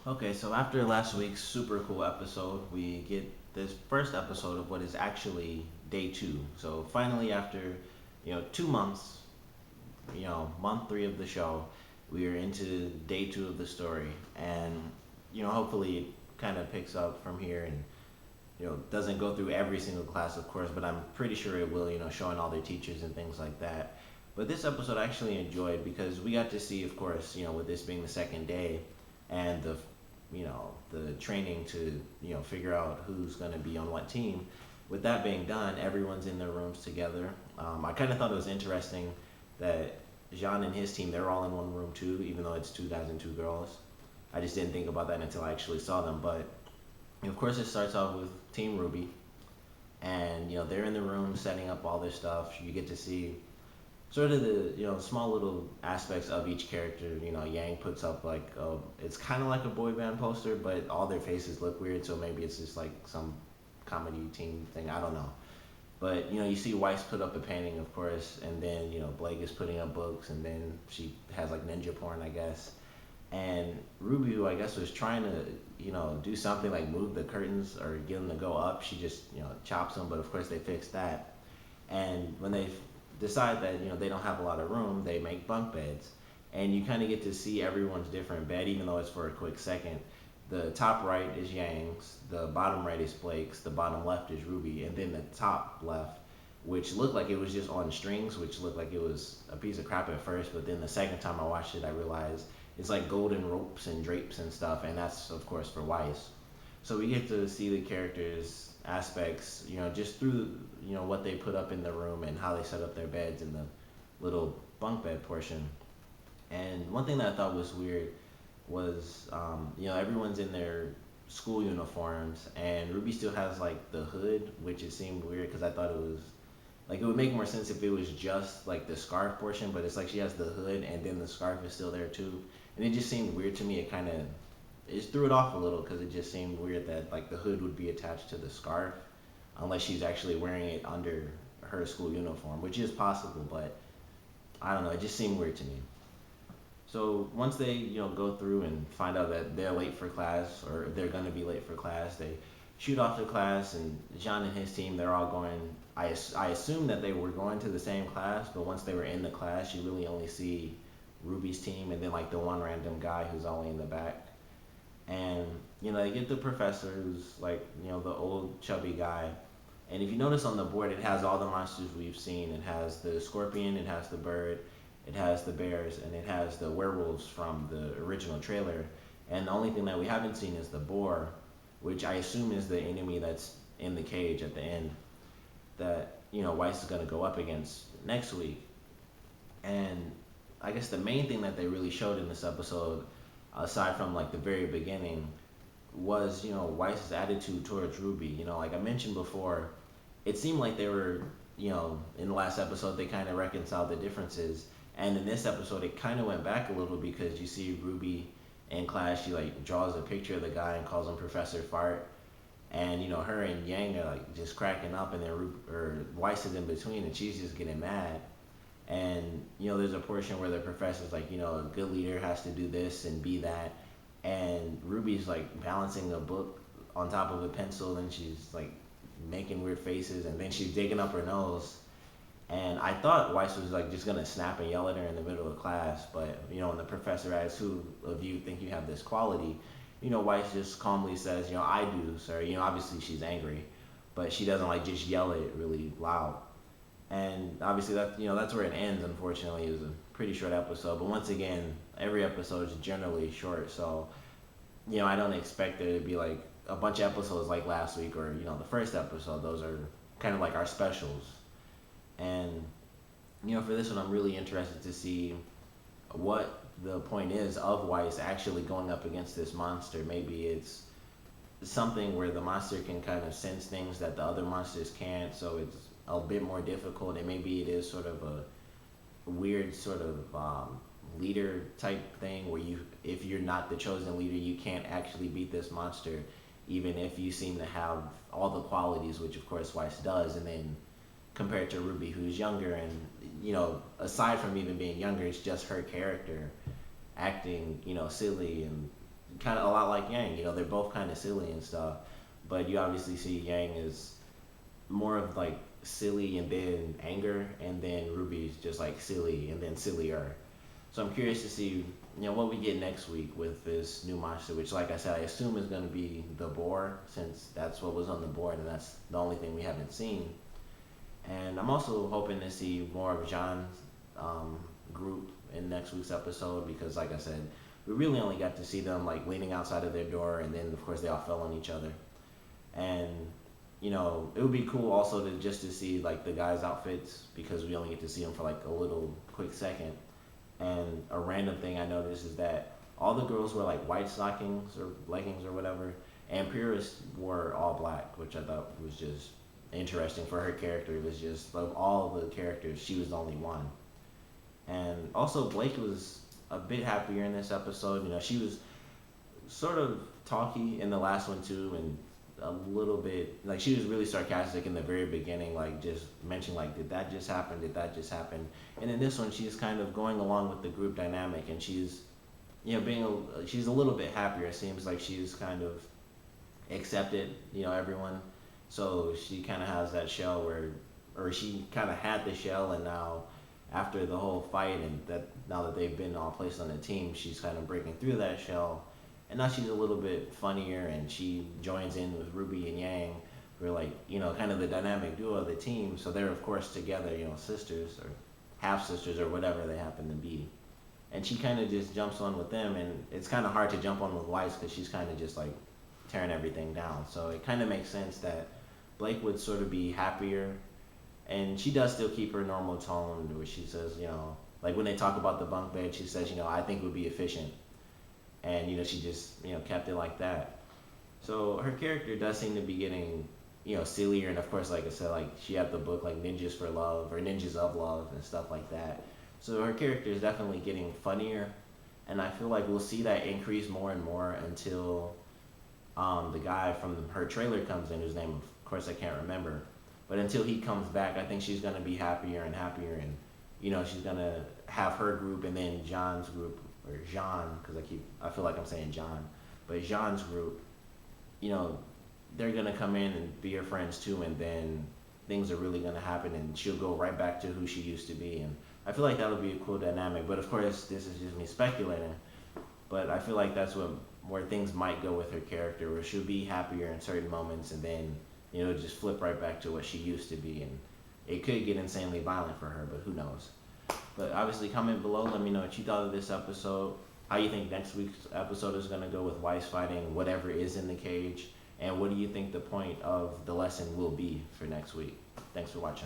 Okay, so after last week's super cool episode, we get this first episode of what is actually day two. So finally, after 2 months, month three of the show, we are into day two of the story, and hopefully it kind of picks up from here and doesn't go through every single class, of course, but I'm pretty sure it will. Showing all their teachers and things like that. But this episode I actually enjoyed because we got to see, of course, with this being the second day, and the training to figure out who's going to be on what team. With that being done, everyone's in their rooms together. I kind of thought it was interesting that Jean and his team, they're all in one room too, even though it's two guys and two girls. I just didn't think about that until I actually saw them. But of course, it starts off with Team RWBY, and they're in the room setting up all their stuff. You get to see sort of the small little aspects of each character. Yang puts up like it's kind of like a boy band poster, but all their faces look weird, so maybe it's just like some comedy team thing. I don't know. But you see Weiss put up a painting, of course, and then Blake is putting up books, and then she has like ninja porn, I guess. And Ruby, who I guess was trying to do something like move the curtains or get them to go up, she just chops them. But of course they fixed that. And when they decide that they don't have a lot of room, they make bunk beds, and you kind of get to see everyone's different bed, even though it's for a quick second. The top right is Yang's, the bottom right is Blake's, the bottom left is Ruby, and then the top left, which looked like it was just on strings, which looked like it was a piece of crap at first, but then the second time I watched it, I realized it's like golden ropes and drapes and stuff, and that's of course for Weiss. So we get to see the characters aspects, just through what they put up in the room and how they set up their beds in the little bunk bed portion. And one thing that I thought was weird was, everyone's in their school uniforms, and Ruby still has like the hood, which it seemed weird because I thought it was like it would make more sense if it was just like the scarf portion, but it's like she has the hood and then the scarf is still there too, and it just seemed weird to me. It threw it off a little because it just seemed weird that like the hood would be attached to the scarf, unless she's actually wearing it under her school uniform, which is possible, but I don't know. It just seemed weird to me. So once they go through and find out that they're late for class or they're gonna be late for class, they shoot off to class, and Jean and his team, they're all going. I assume that they were going to the same class, but once they were in the class, you really only see Ruby's team and then like the one random guy who's only in the back. And they get the professor, who's like the old chubby guy. And if you notice on the board, it has all the monsters we've seen. It has the scorpion, it has the bird, it has the bears, and it has the werewolves from the original trailer. And the only thing that we haven't seen is the boar, which I assume is the enemy that's in the cage at the end, that Weiss is going to go up against next week. And I guess the main thing that they really showed in this episode, aside from like the very beginning, was Weiss's attitude towards Ruby. Like I mentioned before, it seemed like they were in the last episode they kind of reconciled the differences, and in this episode it kind of went back a little because you see Ruby in class. She like draws a picture of the guy and calls him Professor Fart, and her and Yang are like just cracking up, and then Weiss is in between, and she's just getting mad. And there's a portion where the professor's like, a good leader has to do this and be that, and Ruby's like balancing a book on top of a pencil, and she's like making weird faces, and then she's digging up her nose. And I thought Weiss was like just gonna snap and yell at her in the middle of class, but when the professor asks who of you think you have this quality, Weiss just calmly says, I do, sir. Obviously she's angry, but she doesn't like just yell it really loud. And obviously that's where it ends. Unfortunately, it was a pretty short episode. But once again, every episode is generally short, so I don't expect there to be like a bunch of episodes like last week or the first episode. Those are kind of like our specials. And for this one, I'm really interested to see what the point is of Weiss actually going up against this monster. Maybe it's something where the monster can kind of sense things that the other monsters can't, so it's a bit more difficult. And maybe it is sort of a weird sort of leader type thing where if you're not the chosen leader, you can't actually beat this monster, even if you seem to have all the qualities, which of course Weiss does. And then compared to Ruby, who's younger, and aside from even being younger, it's just her character acting silly and kind of a lot like Yang. They're both kind of silly and stuff, but you obviously see Yang is more of like silly and then anger, and then Ruby's just like silly and then sillier. So I'm curious to see, what we get next week with this new monster, which, like I said, I assume is going to be the boar, since that's what was on the board, and that's the only thing we haven't seen. And I'm also hoping to see more of John's group in next week's episode, because, like I said, we really only got to see them like leaning outside of their door, and then of course they all fell on each other. And it would be cool also to just to see like the guys' outfits, because we only get to see them for like a little quick second. And a random thing I noticed is that all the girls wear like white stockings or leggings or whatever, and Pyrrhus wore all black, which I thought was just interesting for her character. It was just of all the characters, she was the only one. And also Blake was a bit happier in this episode. She was sort of talky in the last one too, and a little bit like she was really sarcastic in the very beginning, like just mentioning like, did that just happen? Did that just happen? And in this one, she's kind of going along with the group dynamic, and she's she's a little bit happier. It seems like she's kind of accepted everyone. So she kind of has that shell or she kind of had the shell, and now after the whole fight, and that now that they've been all placed on the team, she's kind of breaking through that shell, and now she's a little bit funnier, and she joins in with Ruby and Yang. We're like, kind of the dynamic duo of the team. So they're of course together, sisters or half sisters or whatever they happen to be. And she kind of just jumps on with them, and it's kind of hard to jump on with Weiss because she's kind of just like tearing everything down. So it kind of makes sense that Blake would sort of be happier, and she does still keep her normal tone where she says, like when they talk about the bunk bed, she says, I think it would be efficient. And, she just, kept it like that. So her character does seem to be getting, sillier. And of course, like I said, like she had the book like Ninjas for Love or Ninjas of Love and stuff like that. So her character is definitely getting funnier. And I feel like we'll see that increase more and more until the guy from her trailer comes in, whose name, of course, I can't remember. But until he comes back, I think she's going to be happier and happier. And, she's going to have her group, and then John's group, or Jean, because I feel like I'm saying John, but Jean's group, they're gonna come in and be her friends too, and then things are really gonna happen, and she'll go right back to who she used to be, and I feel like that'll be a cool dynamic. But of course, this is just me speculating, but I feel like that's where things might go with her character, where she'll be happier in certain moments, and then just flip right back to what she used to be, and it could get insanely violent for her, but who knows. But obviously, comment below. Let me know what you thought of this episode. How you think next week's episode is going to go with Weiss fighting whatever is in the cage. And what do you think the point of the lesson will be for next week? Thanks for watching.